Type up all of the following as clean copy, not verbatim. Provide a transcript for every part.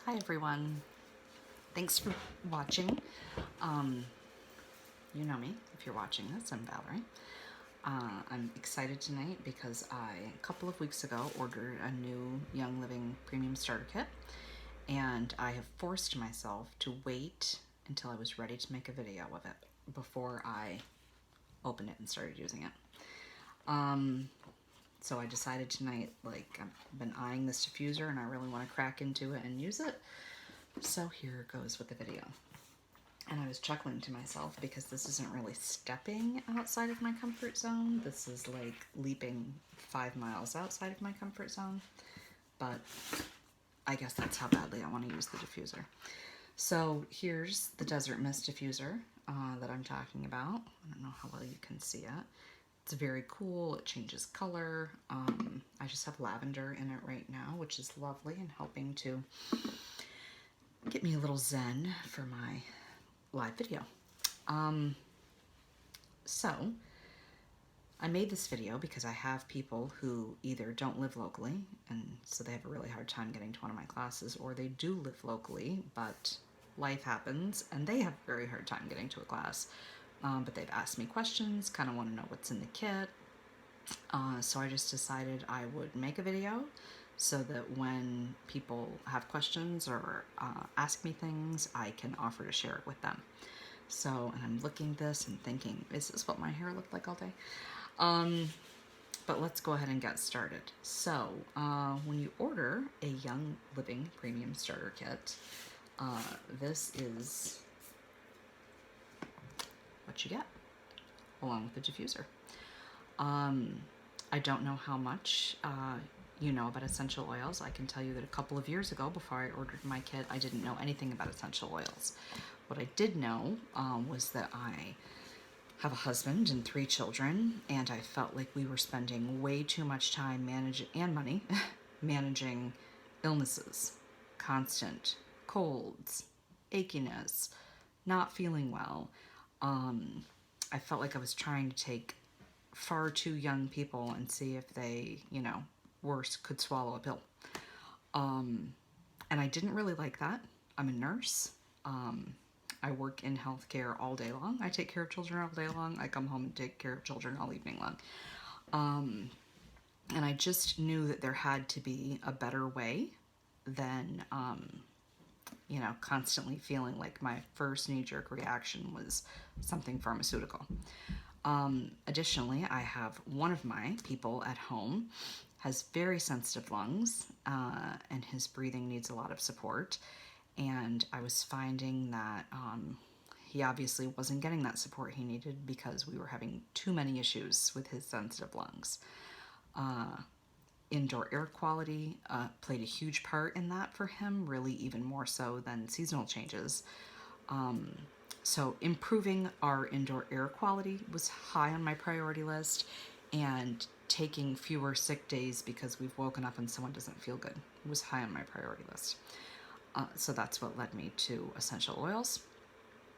Hi everyone. Thanks for watching. You know me if you're watching this. I'm Valerie. I'm excited tonight because a couple of weeks ago, ordered a new Young Living Premium Starter Kit, and I have forced myself to wait until I was ready to make a video of it before I opened it and started using it. So I decided tonight, I've been eyeing this diffuser and I really want to crack into it and use it. So here goes with the video. And I was chuckling to myself because this isn't really stepping outside of my comfort zone. This is like leaping 5 miles outside of my comfort zone. But I guess that's how badly I want to use the diffuser. So here's the Desert Mist diffuser that I'm talking about. I don't know how well you can see it. It's very cool. It changes color. I just have lavender in it right now, which is lovely and helping to get me a little zen for my live video. So I made this video because I have people who either don't live locally and so they have a really hard time getting to one of my classes, or they do live locally but life happens and they have a very hard time getting to a class. But they've asked me questions, kind of want to know what's in the kit. So I just decided I would make a video so that when people have questions or ask me things, I can offer to share it with them. So, and I'm looking at this and thinking, is this what my hair looked like all day? But let's go ahead and get started. So, when you order a Young Living Premium Starter Kit, this is what you get, along with the diffuser. I don't know how much you know about essential oils. I can tell you that a couple of years ago, before I ordered my kit, I didn't know anything about essential oils. What I did know was that I have a husband and 3 children, and I felt like we were spending way too much time and money managing illnesses, constant colds, achiness, not feeling well. I felt like I was trying to take far too young people and see if they, worse, could swallow a pill. And I didn't really like that. I'm a nurse. I work in healthcare all day long. I take care of children all day long. I come home and take care of children all evening long. And I just knew that there had to be a better way than, constantly feeling like my first knee-jerk reaction was something pharmaceutical. Additionally, I have one of my people at home has very sensitive lungs, and his breathing needs a lot of support. And I was finding that he obviously wasn't getting that support he needed because we were having too many issues with his sensitive lungs. Indoor air quality played a huge part in that for him, really even more so than seasonal changes. So improving our indoor air quality was high on my priority list, and taking fewer sick days because we've woken up and someone doesn't feel good was high on my priority list. So that's what led me to essential oils.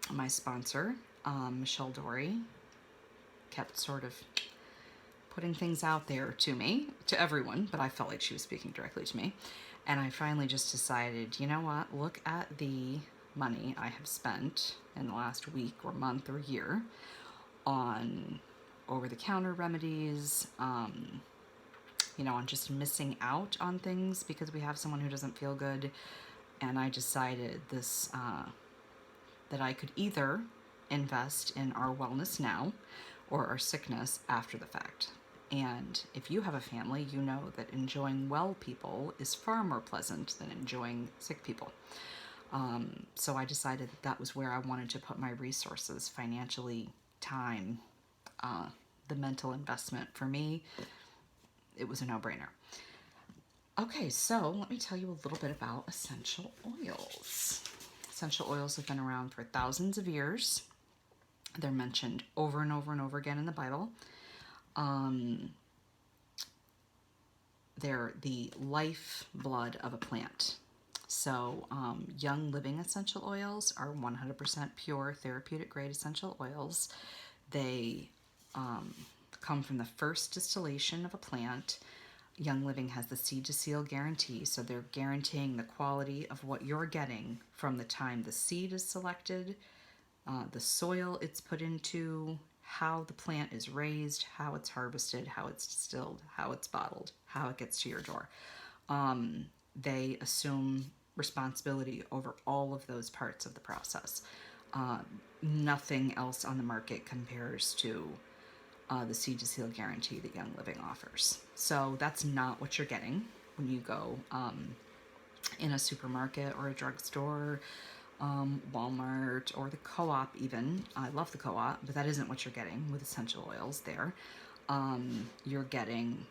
My sponsor, Michelle Dory, kept sort of putting things out there to me, to everyone, but I felt like she was speaking directly to me. And I finally just decided, you know what, look at the money I have spent in the last week or month or year on over-the-counter remedies, on just missing out on things because we have someone who doesn't feel good. And I decided this, that I could either invest in our wellness now or our sickness after the fact. And if you have a family, you know that enjoying well people is far more pleasant than enjoying sick people. So I decided that was where I wanted to put my resources, financially, time, the mental investment. For me, it was a no-brainer. Okay, so let me tell you a little bit about essential oils. Essential oils have been around for thousands of years. They're mentioned over and over and over again in the Bible. They're the lifeblood of a plant. So Young Living essential oils are 100% pure therapeutic grade essential oils. They come from the first distillation of a plant Young Living has the seed to seal guarantee, so they're guaranteeing the quality of what you're getting from the time the seed is selected, the soil it's put into, how the plant is raised, how it's harvested, how it's distilled, how it's bottled, how it gets to your door. They assume responsibility over all of those parts of the process. Uh, Nothing else on the market compares to the seed to seal guarantee that Young Living offers. So that's not what you're getting when you go in a supermarket or a drugstore, Walmart, or the co-op even. I love the co-op, but that isn't what you're getting with essential oils there. You're getting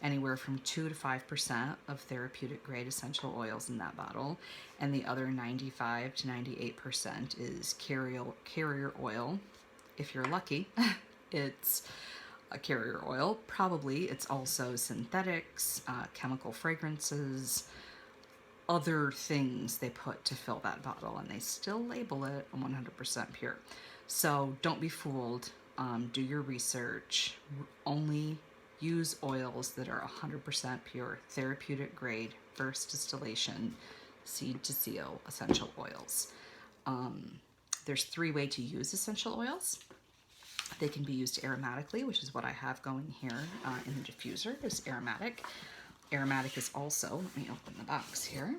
anywhere from 2 to 5% of therapeutic grade essential oils in that bottle, and the other 95 to 98% is carrier oil. If you're lucky, it's a carrier oil. Probably it's also synthetics, chemical fragrances, other things they put to fill that bottle, and they still label it 100% pure. So don't be fooled. Do your research. Only use oils that are 100% pure, therapeutic grade, first distillation, seed to seal essential oils. There's 3 ways to use essential oils. They can be used aromatically, which is what I have going here in the diffuser, is aromatic. Aromatic is also, let me open the box here.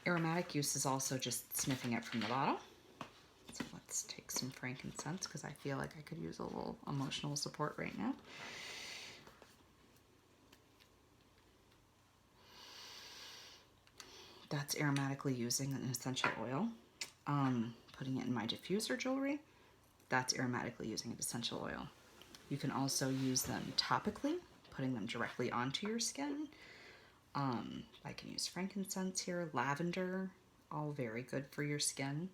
Aromatic use is also just sniffing it from the bottle. So let's take some frankincense because I feel like I could use a little emotional support right now. That's aromatically using an essential oil. Putting it in my diffuser jewelry, that's aromatically using an essential oil. You can also use them topically, putting them directly onto your skin. I can use frankincense here, lavender, all very good for your skin.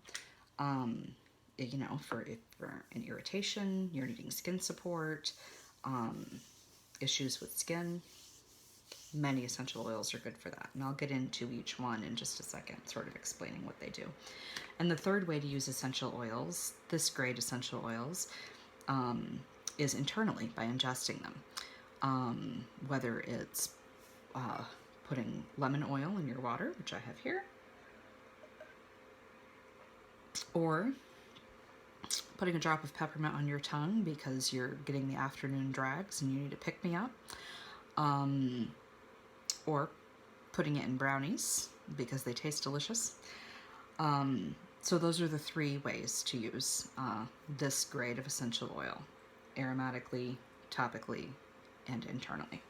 You know, for an irritation, you're needing skin support, issues with skin, many essential oils are good for that. And I'll get into each one in just a second, sort of explaining what they do. And the third way to use essential oils, this grade essential oils, is internally by ingesting them. Whether it's putting lemon oil in your water, which I have here, or putting a drop of peppermint on your tongue because you're getting the afternoon drags and you need to pick me up, or putting it in brownies because they taste delicious. So those are the 3 ways to use this grade of essential oil: aromatically, topically, and internally.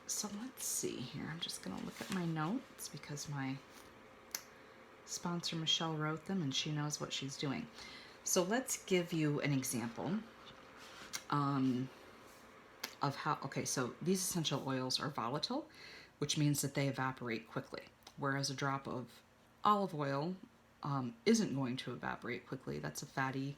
So let's see here. I'm just going to look at my notes because my sponsor Michelle wrote them and she knows what she's doing. So let's give you an example of how, okay, so these essential oils are volatile, which means that they evaporate quickly, whereas a drop of olive oil isn't going to evaporate quickly. That's a fatty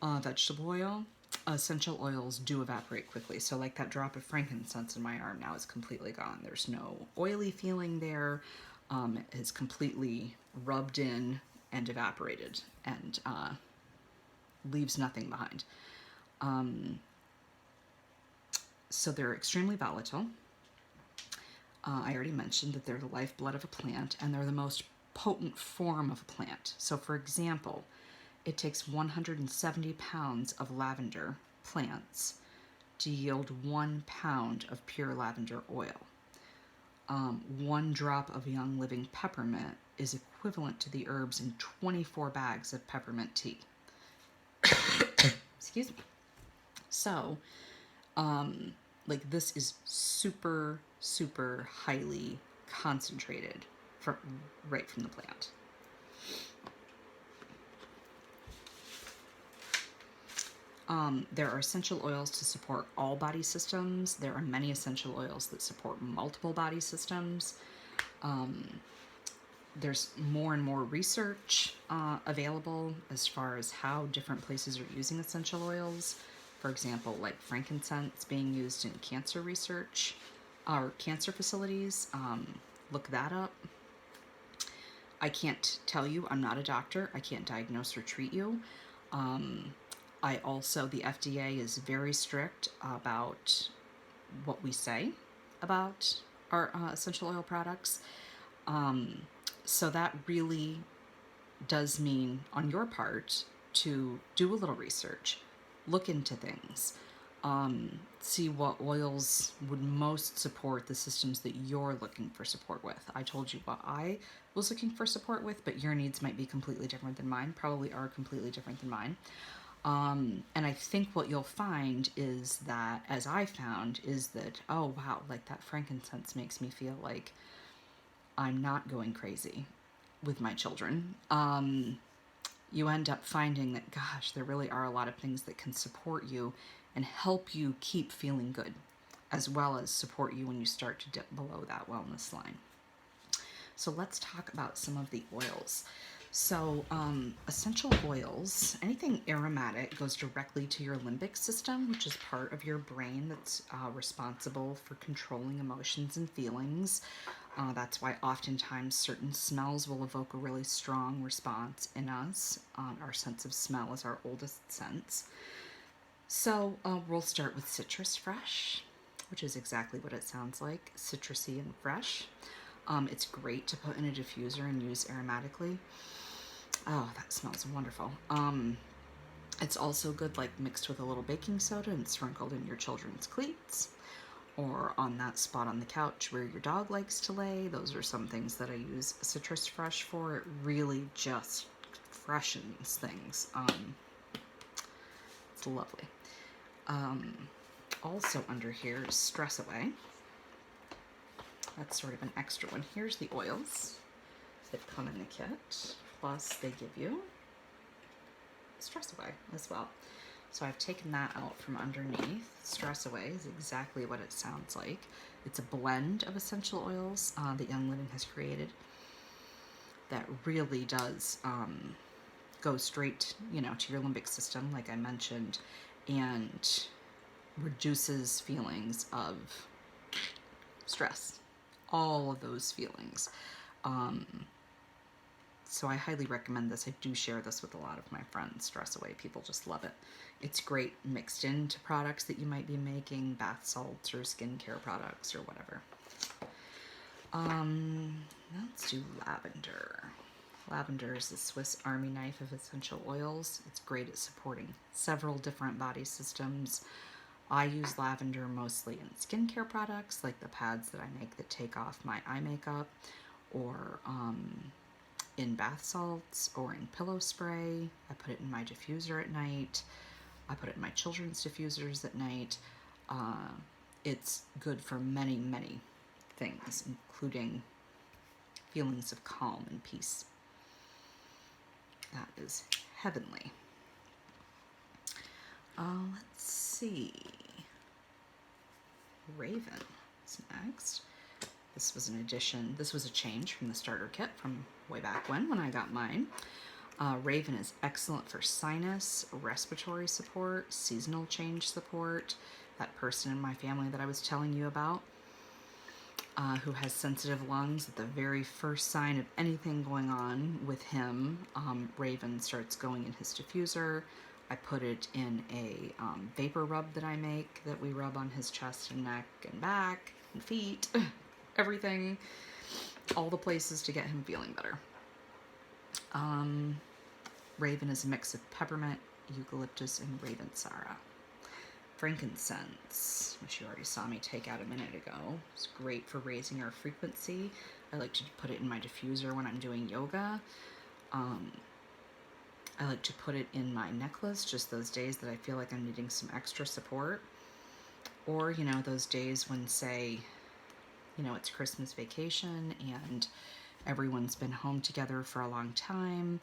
vegetable oil. Essential oils do evaporate quickly. So like that drop of frankincense in my arm now is completely gone. There's no oily feeling there. It is completely rubbed in and evaporated and leaves nothing behind. So they're extremely volatile. I already mentioned that they're the lifeblood of a plant, and they're the most potent form of a plant. So for example, it takes 170 pounds of lavender plants to yield 1 pound of pure lavender oil. 1 drop of Young Living peppermint is equivalent to the herbs in 24 bags of peppermint tea. Excuse me. So, like this is super, super highly concentrated right from the plant. There are essential oils to support all body systems. There are many essential oils that support multiple body systems. There's more and more research available as far as how different places are using essential oils. For example, like frankincense being used in cancer research or cancer facilities. Look that up. I can't tell you, I'm not a doctor. I can't diagnose or treat you. I also, the FDA is very strict about what we say about our essential oil products. So that really does mean on your part to do a little research, look into things, see what oils would most support the systems that you're looking for support with. I told you what I was looking for support with, but your needs might be completely different than mine, probably are completely different than mine. And I think what you'll find is that, as I found, is that, oh wow, like that frankincense makes me feel like I'm not going crazy with my children. You end up finding that, gosh, there really are a lot of things that can support you and help you keep feeling good, as well as support you when you start to dip below that wellness line. So let's talk about some of the oils. So essential oils, anything aromatic goes directly to your limbic system, which is part of your brain that's responsible for controlling emotions and feelings. That's why oftentimes certain smells will evoke a really strong response in us. Our sense of smell is our oldest sense. So we'll start with citrus fresh, which is exactly what it sounds like, citrusy and fresh. It's great to put in a diffuser and use aromatically. Oh, that smells wonderful. It's also good like mixed with a little baking soda and sprinkled in your children's cleats or on that spot on the couch where your dog likes to lay. Those are some things that I use citrus fresh for. It really just freshens things. It's lovely. Also under here is Stress Away. That's sort of an extra one. Here's the oils that come in the kit. Plus they give you Stress Away as well. So I've taken that out from underneath. Stress Away is exactly what it sounds like. It's a blend of essential oils that Young Living has created that really does go straight, to your limbic system, like I mentioned, and reduces feelings of stress, all of those feelings. So I highly recommend this. I do share this with a lot of my friends. Stress Away, people just love it. It's great mixed into products that you might be making, bath salts or skincare products or whatever. Let's do lavender. Lavender is the Swiss Army knife of essential oils. It's great at supporting several different body systems. I use lavender mostly in skincare products, like the pads that I make that take off my eye makeup, or in bath salts or in pillow spray. I put it in my diffuser at night. I put it in my children's diffusers at night. It's good for many, many things, including feelings of calm and peace. That is heavenly. Let's see. Raven is next. This was an addition. This was a change from the starter kit from way back when I got mine. Raven is excellent for sinus, respiratory support, seasonal change support. That person in my family that I was telling you about, who has sensitive lungs, at the very first sign of anything going on with him, Raven starts going in his diffuser. I put it in a vapor rub that I make that we rub on his chest and neck and back and feet, everything, all the places to get him feeling better. Raven is a mix of peppermint, eucalyptus, and Ravensara. Frankincense, which you already saw me take out a minute ago. It's great for raising our frequency. I like to put it in my diffuser when I'm doing yoga. I like to put it in my necklace just those days that I feel like I'm needing some extra support. Or, those days when, say, it's Christmas vacation and everyone's been home together for a long time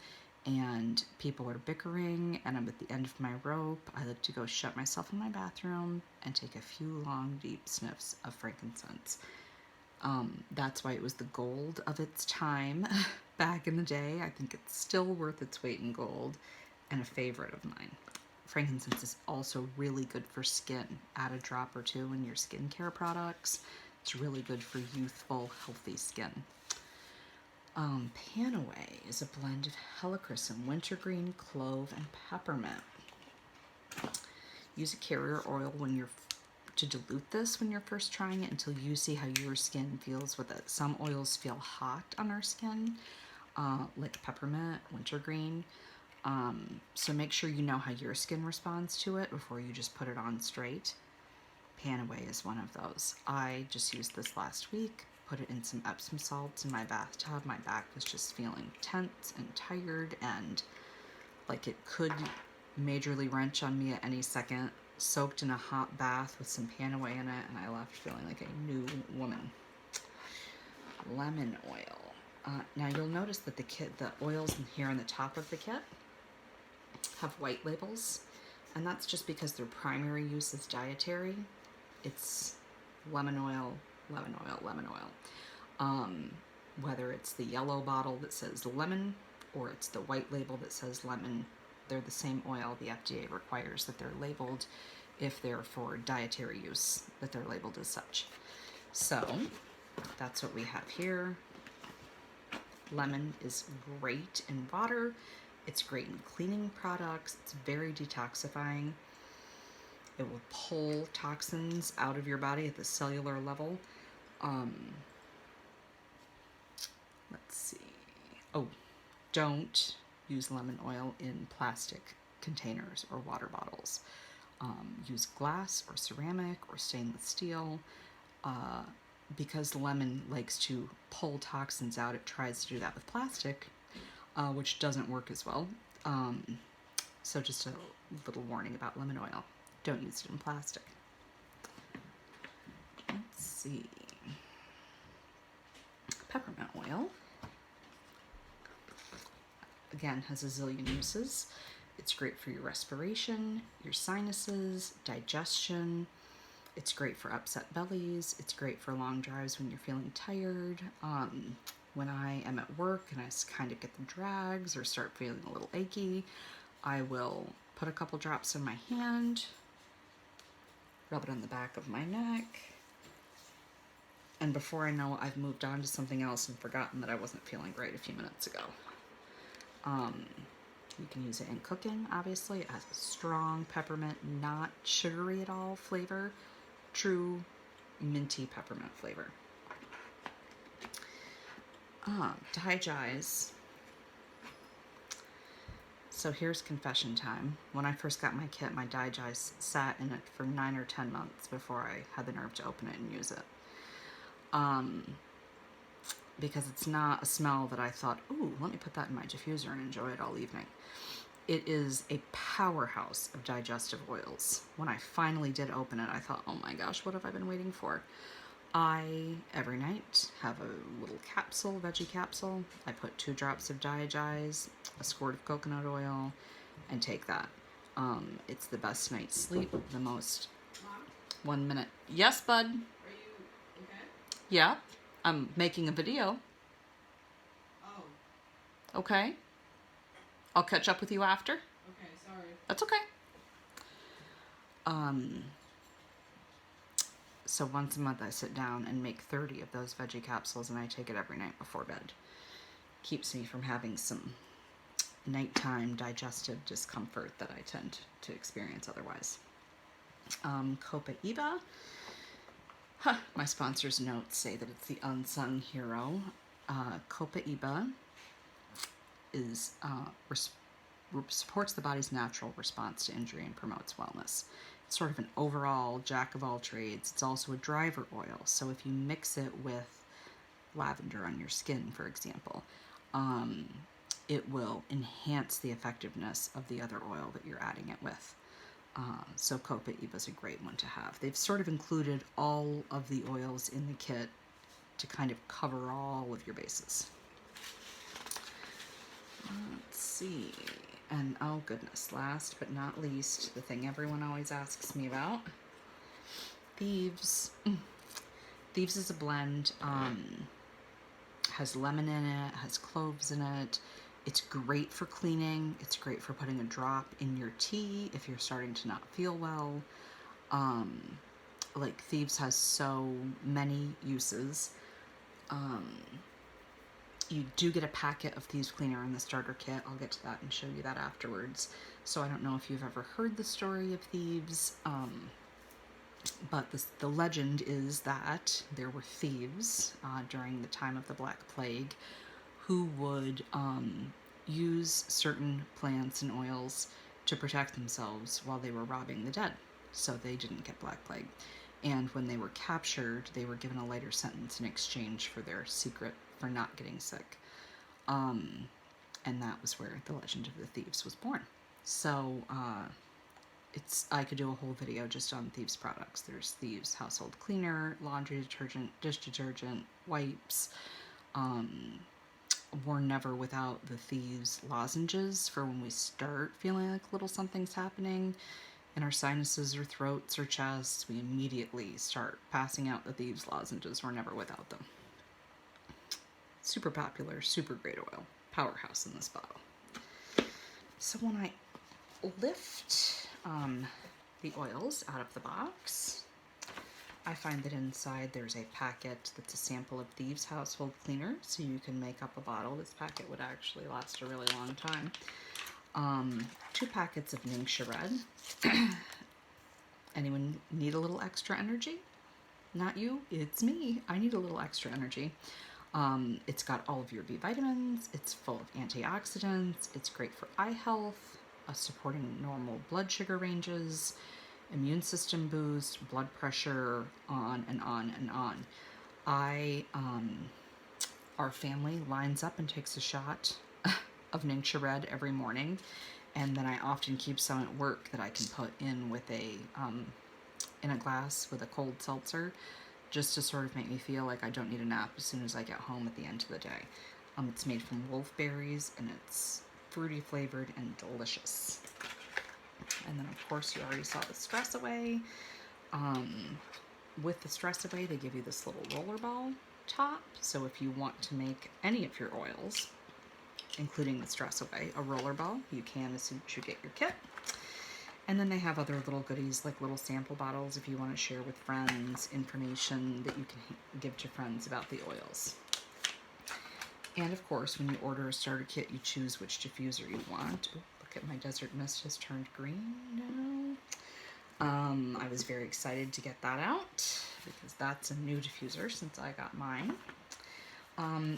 and people are bickering and I'm at the end of my rope. I like to go shut myself in my bathroom and take a few long, deep sniffs of frankincense. That's why it was the gold of its time back in the day. I think it's still worth its weight in gold and a favorite of mine. Frankincense is also really good for skin. Add a drop or two in your skincare products. It's really good for youthful, healthy skin. Panaway is a blend of helichrysum, wintergreen, clove, and peppermint. Use a carrier oil to dilute this when you're first trying it until you see how your skin feels with it. Some oils feel hot on our skin, like peppermint, wintergreen. So make sure you know how your skin responds to it before you just put it on straight. Panaway is one of those. I just used this last week, put it in some Epsom salts in my bathtub. My back was just feeling tense and tired and like it could majorly wrench on me at any second. Soaked in a hot bath with some Panaway in it, and I left feeling like a new woman. Lemon oil. Now you'll notice that the oils in here on the top of the kit have white labels, and that's just because their primary use is dietary. It's lemon oil, lemon oil, lemon oil. Whether it's the yellow bottle that says lemon or it's the white label that says lemon, they're the same oil. The FDA requires that they're labeled if they're for dietary use, that they're labeled as such. So that's what we have here. Lemon is great in water. It's great in cleaning products. It's very detoxifying. It will pull toxins out of your body at the cellular level. Let's see. Oh, don't use lemon oil in plastic containers or water bottles. Use glass or ceramic or stainless steel. Because lemon likes to pull toxins out, it tries to do that with plastic, which doesn't work as well. So just a little warning about lemon oil. Don't use it in plastic. Let's see. Peppermint oil. Again, has a zillion uses. It's great for your respiration, your sinuses, digestion. It's great for upset bellies. It's great for long drives when you're feeling tired. When I am at work and I kind of get the drags or start feeling a little achy, I will put a couple drops in my hand, rub it on the back of my neck, and before I know it, I've moved on to something else and forgotten that I wasn't feeling great a few minutes ago. You can use it in cooking, obviously. It has a strong peppermint, not sugary at all flavor. True minty peppermint flavor. Digize. So here's confession time. When I first got my kit, my Digize sat in it for 9 or 10 months before I had the nerve to open it and use it. Because it's not a smell that I thought, ooh, let me put that in my diffuser and enjoy it all evening. It is a powerhouse of digestive oils. When I finally did open it, I thought, oh my gosh, what have I been waiting for? I, every night, have a little capsule, veggie capsule. I put 2 drops of Digize, a squirt of coconut oil, and take that. It's the best night's sleep, the most... Mom? 1 minute. Yes, bud? Are you okay? Yeah, I'm making a video. Oh. Okay. I'll catch up with you after. Okay, sorry. That's okay. So once a month I sit down and make 30 of those veggie capsules, and I take it every night before bed. Keeps me from having some nighttime digestive discomfort that I tend to experience otherwise. Copaiba. My sponsor's notes say that it's the unsung hero. Copaiba is supports the body's natural response to injury and promotes wellness. It's sort of an overall jack of all trades. It's also a driver oil, so if you mix it with lavender on your skin, for example, it will enhance the effectiveness of the other oil that you're adding it with. So Copaiba is a great one to have. They've sort of included all of the oils in the kit to kind of cover all of your bases. Let's see. And oh goodness, last but not least, the thing everyone always asks me about, Thieves. Thieves is a blend, has lemon in it, has cloves in it. It's great for cleaning. It's great for putting a drop in your tea if you're starting to not feel well. Like Thieves has so many uses. You do get a packet of Thieves Cleaner in the starter kit. I'll get to that and show you that afterwards. So I don't know if you've ever heard the story of thieves, but the legend is that there were thieves during the time of the Black Plague who would use certain plants and oils to protect themselves while they were robbing the dead, so they didn't get Black Plague. And when they were captured, they were given a lighter sentence in exchange for their secret for not getting sick. And that was where the legend of the thieves was born. So I could do a whole video just on Thieves products. There's Thieves household cleaner, laundry detergent, dish detergent, wipes. We're never without the Thieves lozenges for when we start feeling like little something's happening in our sinuses or throats or chests. We immediately start passing out the Thieves lozenges. We're never without them. Super popular, super great oil. Powerhouse in this bottle. So when I lift the oils out of the box, I find that inside there's a packet that's a sample of Thieves household cleaner, so you can make up a bottle. This packet would actually last a really long time. 2 packets of Ningxia Red. Anyone need a little extra energy? Not you, it's me. I need a little extra energy. It's got all of your B vitamins, it's full of antioxidants, it's great for eye health, supporting normal blood sugar ranges, immune system boost, blood pressure, on and on and on. Our family lines up and takes a shot of Ningxia Red every morning, and then I often keep some at work that I can put in with in a glass with a cold seltzer, just to sort of make me feel like I don't need a nap as soon as I get home at the end of the day. It's made from wolfberries, and it's fruity flavored and delicious. And then, of course, you already saw the Stress Away. With the Stress Away, they give you this little roller ball top. So if you want to make any of your oils, including the Stress Away, a roller ball, you can as soon as you get your kit. And then they have other little goodies, like little sample bottles if you want to share with friends, information that you can give to friends about the oils. And of course, when you order a starter kit, you choose which diffuser you want. Ooh, look at my Desert Mist has turned green now. I was very excited to get that out because that's a new diffuser since I got mine.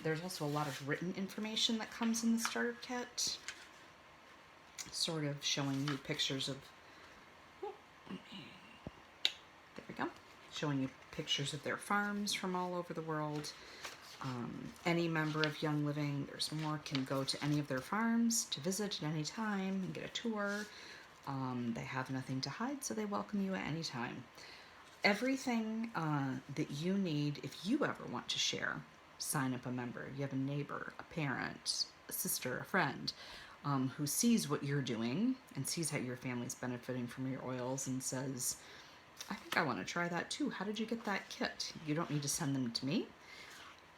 There's also a lot of written information that comes in the starter kit, sort of showing you pictures of, there we go, showing you pictures of their farms from all over the world. Any member of Young Living, there's more, can go to any of their farms to visit at any time and get a tour. They have nothing to hide, so they welcome you at any time. Everything that you need, if you ever want to share, sign up a member. If you have a neighbor, a parent, a sister, a friend, who sees what you're doing and sees how your family's benefiting from your oils and says, I think I want to try that too. How did you get that kit? You don't need to send them to me.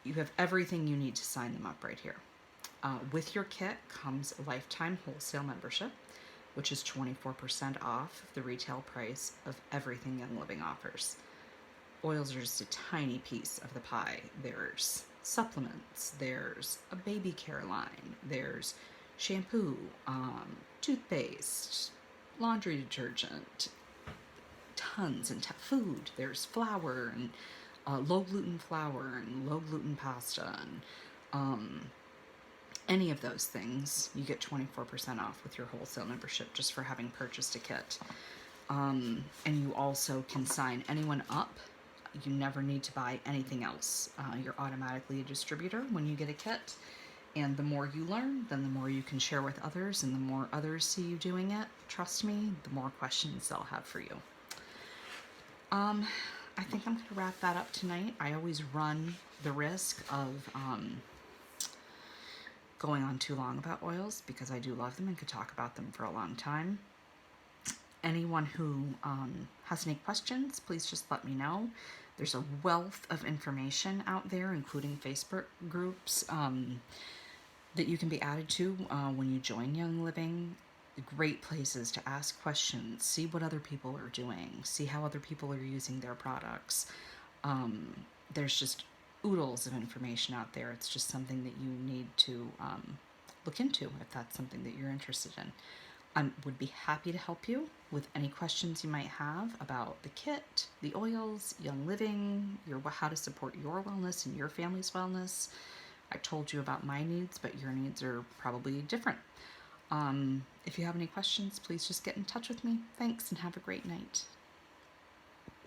You have everything you need to sign them up right here. With your kit comes a lifetime wholesale membership, which is 24% off the retail price of everything Young Living offers. Oils are just a tiny piece of the pie. There's supplements, there's a baby care line, there's shampoo, toothpaste, laundry detergent, tons and food. There's flour and low gluten flour and low gluten pasta and any of those things. You get 24% off with your wholesale membership just for having purchased a kit. And you also can sign anyone up. You never need to buy anything else. You're automatically a distributor when you get a kit. And the more you learn, then the more you can share with others, and the more others see you doing it, trust me, the more questions they'll have for you. I think I'm going to wrap that up tonight. I always run the risk of going on too long about oils because I do love them and could talk about them for a long time. Anyone who has any questions, please just let me know. There's a wealth of information out there, including Facebook groups that you can be added to when you join Young Living. Great places to ask questions, see what other people are doing, see how other people are using their products. There's just oodles of information out there. It's just something that you need to look into if that's something that you're interested in. I would be happy to help you with any questions you might have about the kit, the oils, Young Living, how to support your wellness and your family's wellness. I told you about my needs, but your needs are probably different. If you have any questions, please just get in touch with me. Thanks and have a great night.